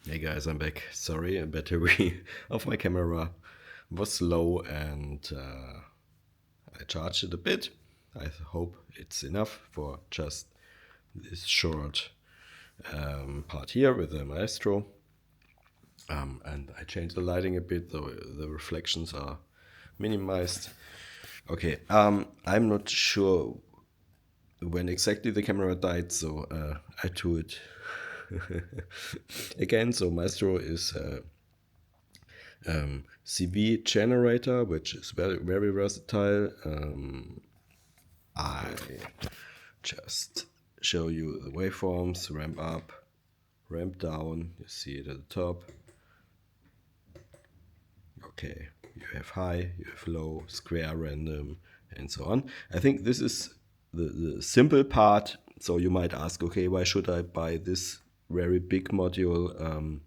Hey guys, I'm back. Sorry, a battery of my camera was low and I charged it a bit. I hope it's enough for just this short part here with the Maestro. And I changed the lighting a bit, so the reflections are minimized. Okay, I'm not sure when exactly the camera died, so I do it again. So Maestro is CV generator, which is very versatile. I just show you the waveforms: ramp up, ramp down. You see it at the top. Okay, you have high, you have low, square, random, and so on. I think this is the simple part. So you might ask, okay, why should I buy this very big module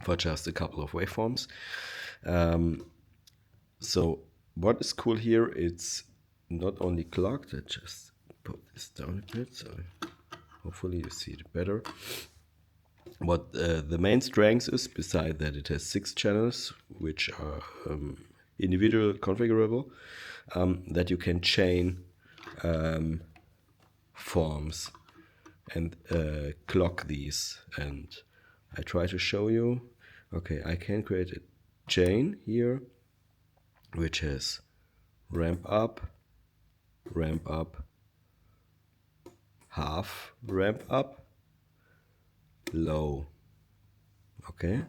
for just a couple of waveforms? So what is cool here, it's not only clocked. I just put this down a bit, so hopefully you see it better. What the main strength is, beside that it has 6 channels, which are individual configurable, that you can chain forms and clock these. And I try to show you. Okay, I can create a chain here, which has ramp up, half ramp up, low. Okay.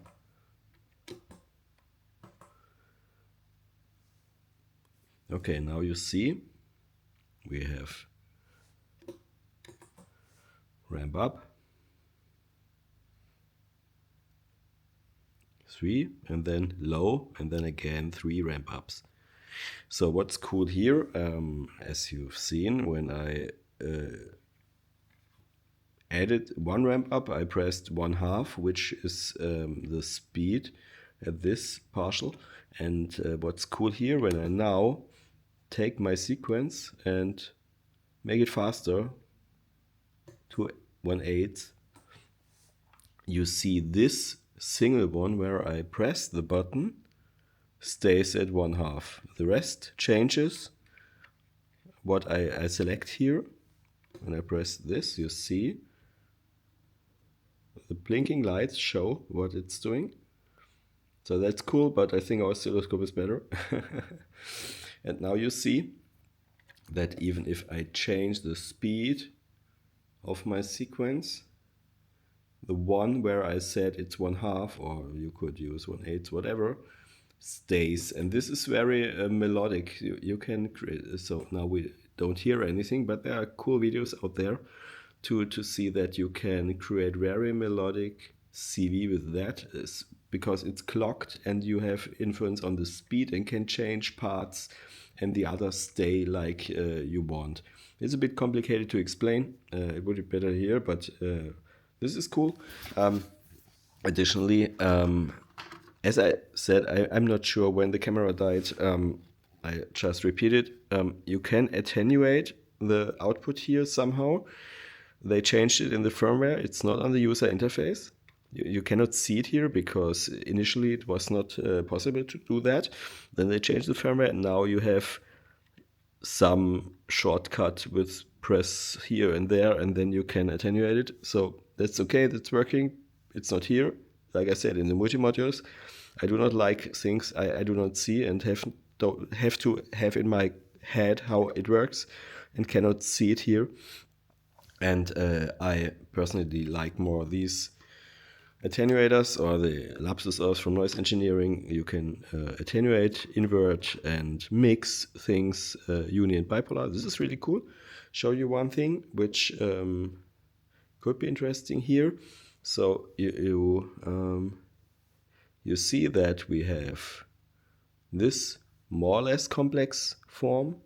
Okay, now you see we have ramp up 3 and then low and then again 3 ramp ups. So what's cool here, as you've seen, when I added 1 ramp up, I pressed 1/2, which is the speed at this partial. And what's cool here, when I now take my sequence and make it faster to 1/8, you see this single one where I press the button stays at 1/2. The rest changes. What I select here, when I press this, you see the blinking lights show what it's doing. So that's cool, but I think our oscilloscope is better. And now you see that even if I change the speed of my sequence, the one where I said it's 1/2, or you could use 1/8, whatever, stays. And this is very melodic. You can create. So now we don't hear anything, but there are cool videos out there to see that you can create very melodic CV with that, because it's clocked and you have influence on the speed and can change parts and the others stay like you want. It's a bit complicated to explain. It would be better here, but this is cool. Additionally, as I said, I'm not sure when the camera died. I just repeated. You can attenuate the output here somehow. They changed it in the firmware. It's not on the user interface. You cannot see it here because initially it was not possible to do that. Then they changed the firmware, and now you have some shortcut with press here and there, and then you can attenuate it. So that's okay, that's working. It's not here. Like I said, in the multi-modules, I do not like things I do not see and have to have in my head how it works and cannot see it here. And I personally like more these attenuators, or the LAPSUS OS from Noise Engineering. You can attenuate, invert, and mix things, uni and bipolar. This is really cool. Show you one thing which could be interesting here. So you see that we have this more or less complex form.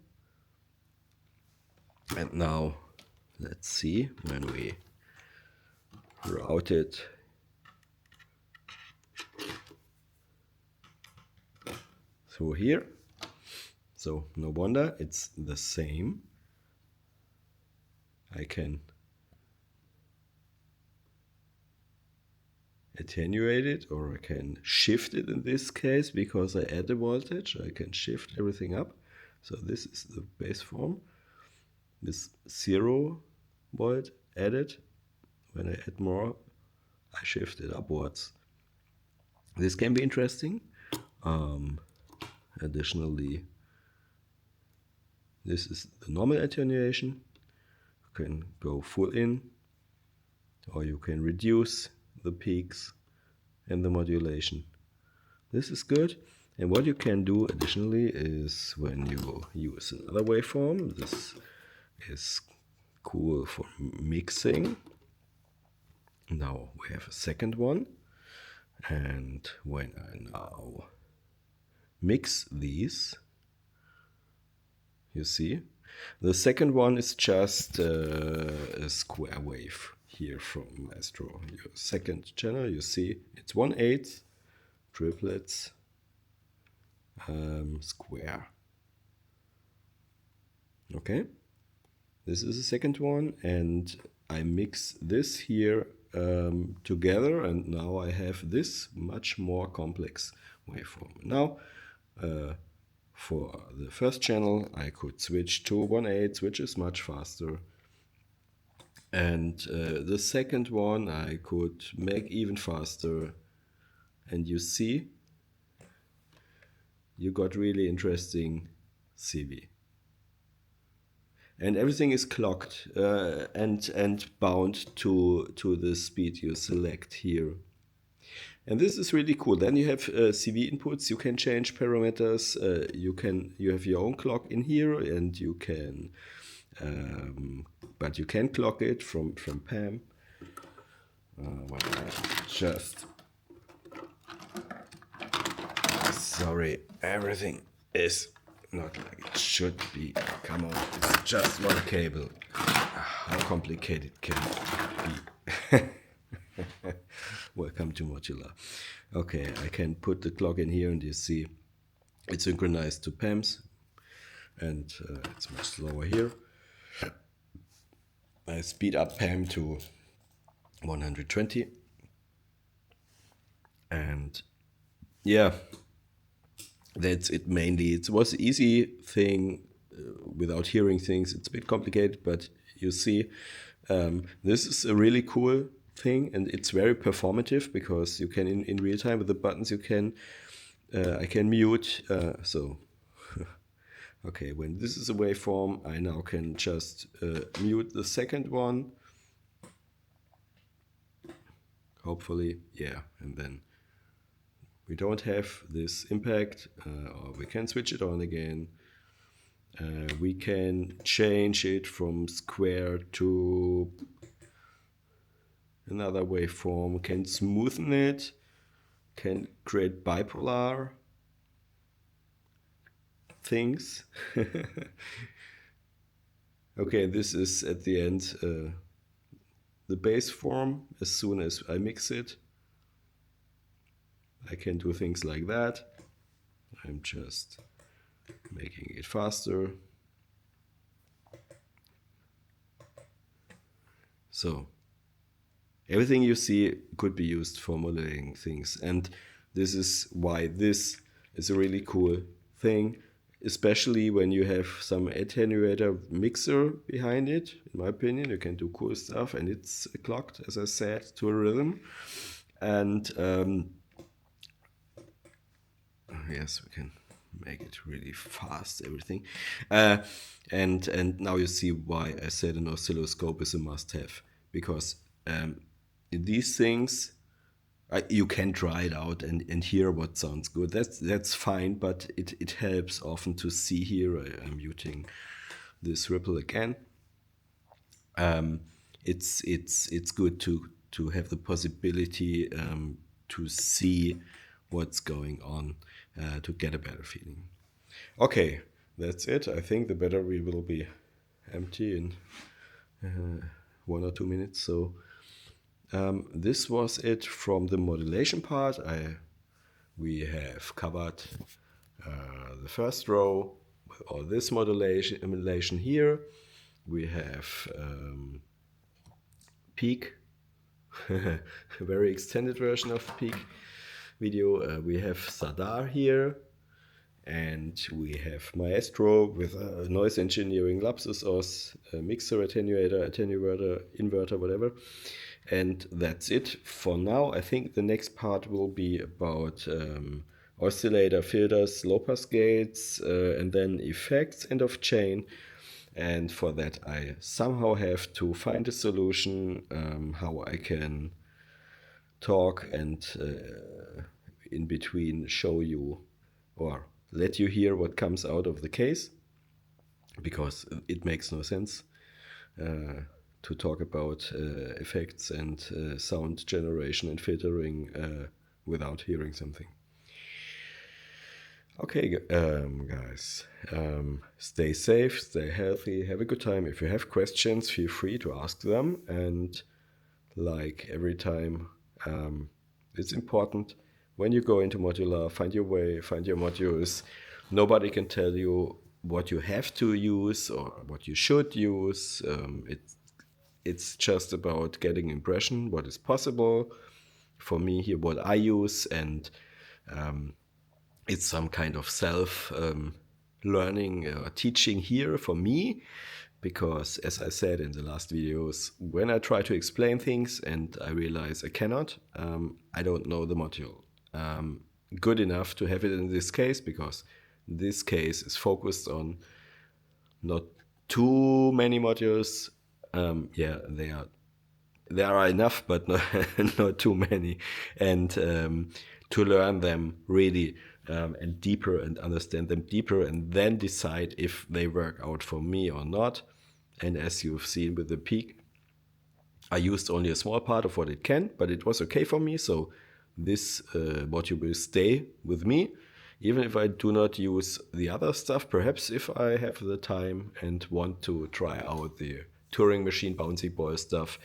And now let's see when we route it through here. So no wonder it's the same. I can attenuate it, or I can shift it in this case because I add the voltage. I can shift everything up. So this is the base form. This 0 volt added. When I add more, I shift it upwards. This can be interesting. Additionally, this is the normal attenuation. You can go full in, or you can reduce the peaks and the modulation. This is good. And what you can do additionally is when you use another waveform, this is cool for mixing. Now we have a second one. And when I now mix these, you see, the second one is just a square wave here from Maestro. Your second channel, you see, it's 1/8 triplets square. Okay, this is the second one, and I mix this here together, and now I have this much more complex waveform. Now, for the first channel, I could switch to 1/8, which is much faster. And the second one I could make even faster. And you see, you got really interesting CV. And everything is clocked and bound to the speed you select here. And this is really cool. Then you have CV inputs. You can change parameters. You have your own clock in here, and you can, but you can clock it from PAM. Well, just sorry, everything is not like it should be. Come on, it's just one cable. How complicated can it be? Welcome to modular. Okay, I can put the clock in here, and you see it's synchronized to PAMs, and it's much slower here. I speed up PAM to 120, and yeah, that's it mainly. It was an easy thing without hearing things. It's a bit complicated, but you see, this is a really cool thing, and it's very performative because you can in real time with the buttons you can I can mute so okay, when this is a waveform, I now can just mute the second one, hopefully, yeah, and then we don't have this impact, or we can switch it on again. We can change it from square to another waveform, can smoothen it, can create bipolar things. Okay, this is at the end the base form. As soon as I mix it, I can do things like that. I'm just making it faster. So everything you see could be used for modulating things, and this is why this is a really cool thing, especially when you have some attenuator mixer behind it. In my opinion, you can do cool stuff, and it's clocked, as I said, to a rhythm. And yes, we can make it really fast, everything. And now you see why I said an oscilloscope is a must-have, because these things, you can try it out and hear what sounds good. That's fine, but it helps often to see here. I'm muting this ripple again. It's good to have the possibility to see what's going on, to get a better feeling. Okay, that's it. I think the battery will be empty in 1 or 2 minutes. So this was it from the modulation part. We have covered the first row with all this modulation here. We have peak a very extended version of Peak video. We have Sadar here, and we have Maestro with a Noise Engineering LAPSUS OS, a mixer, attenuator, attenuator, inverter, whatever. And that's it for now. I think the next part will be about oscillator, filters, low pass gates, and then effects, end of chain. And for that, I somehow have to find a solution how I can talk and in between show you or let you hear what comes out of the case, because it makes no sense to talk about effects and sound generation and filtering without hearing something. Okay, guys, stay safe, stay healthy, have a good time. If you have questions, feel free to ask them. And like every time, it's important when you go into modular, find your way, find your modules. Nobody can tell you what you have to use or what you should use. It's just about getting impression, what is possible. For me here, what I use, and it's some kind of self learning or teaching here for me, because as I said in the last videos, when I try to explain things and I realize I cannot, I don't know the module good enough to have it in this case, because this case is focused on not too many modules. Yeah, there are enough, but not too many, and to learn them really and deeper and understand them deeper, and then decide if they work out for me or not. And as you've seen with the Peak, I used only a small part of what it can, but it was okay for me. So this module will stay with me, even if I do not use the other stuff. Perhaps if I have the time and want to try out the Turing machine bouncy ball stuff,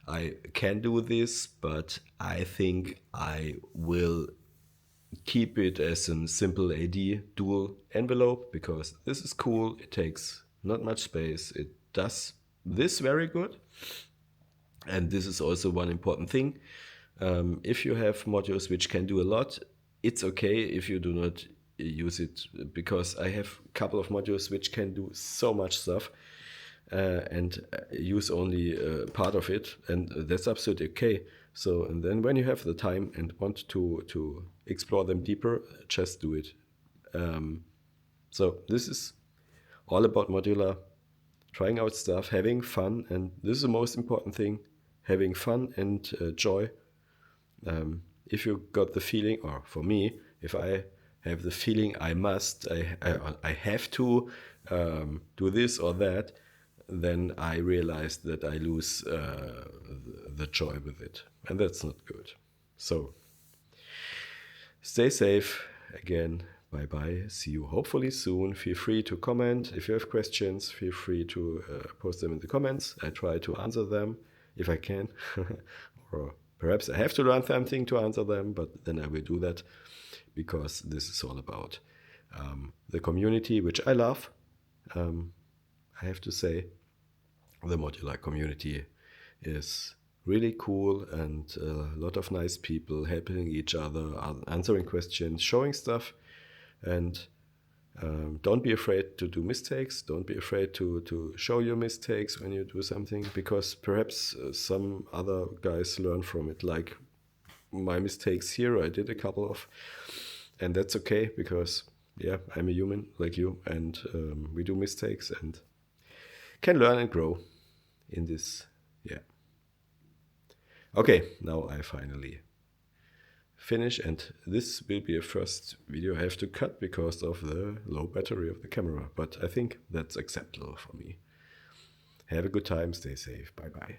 I can do this, but I think I will keep it as a simple AD dual envelope, because this is cool. It takes not much space. It does this very good. And this is also one important thing. If you have modules which can do a lot, it's okay if you do not use it, because I have a couple of modules which can do so much stuff and use only part of it, and that's absolutely okay. So, and then when you have the time and want to explore them deeper, just do it. So this is all about modular, trying out stuff, having fun, and this is the most important thing, having fun and joy. If you got the feeling, or for me, if I have the feeling I have to do this or that, then I realize that I lose the joy with it, and that's not good. So stay safe. Again, bye bye, see you hopefully soon. Feel free to comment if you have questions. Feel free to post them in the comments. I try to answer them if I can. Or perhaps I have to learn something to answer them, but then I will do that, because this is all about the community, which I love. I have to say, the modular community is really cool, and a lot of nice people helping each other, answering questions, showing stuff. And don't be afraid to do mistakes. Don't be afraid to show your mistakes when you do something, because perhaps some other guys learn from it. Like my mistakes here, I did a couple of, and that's okay, because yeah, I'm a human like you, and we do mistakes and can learn and grow in this. Yeah. Okay, now I finally finish, and this will be a first video I have to cut because of the low battery of the camera, but I think that's acceptable for me. Have a good time, stay safe, bye bye.